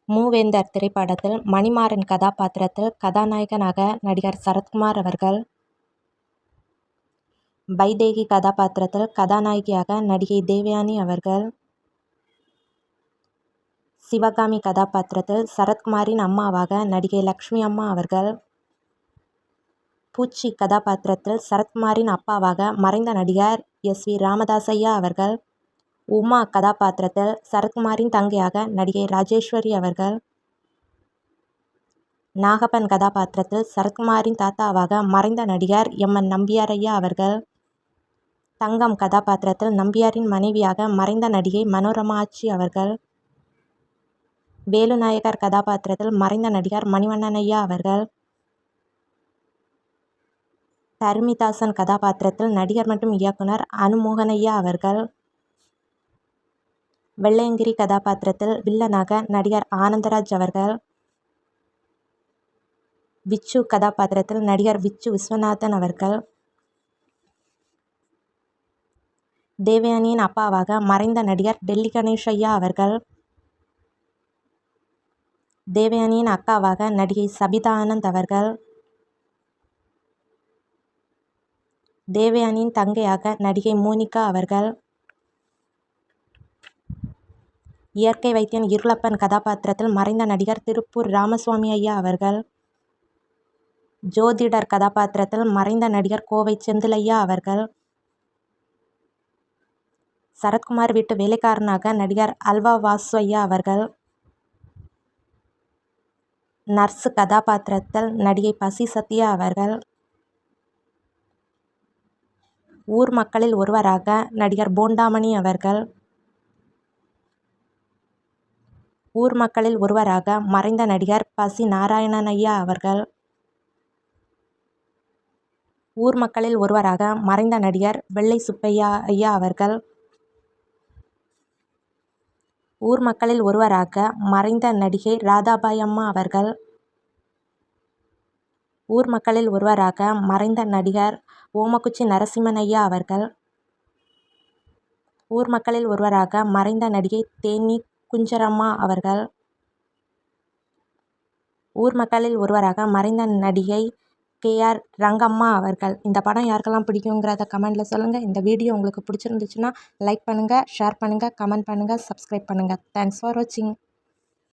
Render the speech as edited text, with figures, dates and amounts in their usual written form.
மூவேந்தர் திரைப்படத்தில் மணிமாறன் கதாபாத்திரத்தில் கதாநாயகனாக நடிகர் சரத்குமார் அவர்கள், வைதேகி கதாபாத்திரத்தில் கதாநாயகியாக நடிகை தேவயானி அவர்கள், சிவகாமி கதாபாத்திரத்தில் சரத்குமாரின் அம்மாவாக நடிகை லட்சுமி அம்மா அவர்கள், பூச்சி கதாபாத்திரத்தில் சரத்குமாரின் அப்பாவாக மறைந்த நடிகர் எஸ்.வி. ராமதாசய்யா அவர்கள், உமா கதாபாத்திரத்தில் சரத்குமாரின் தங்கையாக நடிகை ராஜேஸ்வரி அவர்கள், நாகப்பன் கதாபாத்திரத்தில் சரத்குமாரின் தாத்தாவாக மறைந்த நடிகர் எம்.என். நம்பியாரையா அவர்கள், தங்கம் கதாபாத்திரத்தில் நம்பியாரின் மனைவியாக மறைந்த நடிகை மனோரமா ஆச்சி அவர்கள், வேலுநாயகர் கதாபாத்திரத்தில் மறைந்த நடிகர் மணிவண்ணனையா அவர்கள், தர்மிதாசன் கதாபாத்திரத்தில் நடிகர் மற்றும் இயக்குனர் அனுமோகனையா அவர்கள், வெள்ளையங்கிரி கதாபாத்திரத்தில் வில்லனாக நடிகர் ஆனந்தராஜ் அவர்கள், விச்சு கதாபாத்திரத்தில் நடிகர் விச்சு விஸ்வநாதன் அவர்கள், தேவயானியின் அப்பாவாக மறைந்த நடிகர் டெல்லி கணேஷ் ஐயா அவர்கள், தேவயானியின் அக்காவாக நடிகை சபிதா ஆனந்த் அவர்கள், தேவயானியின் தங்கையாக நடிகை மோனிகா அவர்கள், இயற்கை வைத்தியன் இருளப்பன் கதாபாத்திரத்தில் மறைந்த நடிகர் திருப்பூர் ராமசுவாமி ஐயா அவர்கள், ஜோதிடர் கதாபாத்திரத்தில் மறைந்த நடிகர் கோவை செந்திலையா அவர்கள், சரத்குமார் வீட்டு வேலைக்காரனாக நடிகர் அல்வா வாசு ஐயா அவர்கள், நர்ஸு கதாபாத்திரத்தில் நடிகை பசி சத்யா அவர்கள், ஊர் மக்களில் ஒருவராக நடிகர் போண்டாமணி அவர்கள், ஊர் மக்களில் ஒருவராக மறைந்த நடிகர் பசி நாராயணன் ஐயா அவர்கள், ஊர் மக்களில் ஒருவராக மறைந்த நடிகர் வெள்ளை சுப்பையா ஐயா அவர்கள், ஊர் மக்களில் ஒருவராக மறைந்த நடிகை ராதாபாய் அம்மா அவர்கள், ஊர் மக்களில் ஒருவராக மறைந்த நடிகர் ஓமக்குச்சி நரசிம்மன் ஐயா அவர்கள், ஊர் மக்களில் ஒருவராக மறைந்த நடிகை தேனி குஞ்சரம்மா அவர்கள், ஊர் மக்களில் ஒருவராக மறைந்த நடிகை கே.ஆர். ரங்கம்மா அவர்கள். இந்த படம் யாருக்கெல்லாம் பிடிக்குங்கிறத கமெண்ட்டில் சொல்லுங்கள். இந்த வீடியோ உங்களுக்கு பிடிச்சிருந்துச்சுன்னா லைக் பண்ணுங்கள், ஷேர் பண்ணுங்கள், கமெண்ட் பண்ணுங்கள், சப்ஸ்கிரைப் பண்ணுங்கள். தேங்க்ஸ் ஃபார் வாட்சிங்.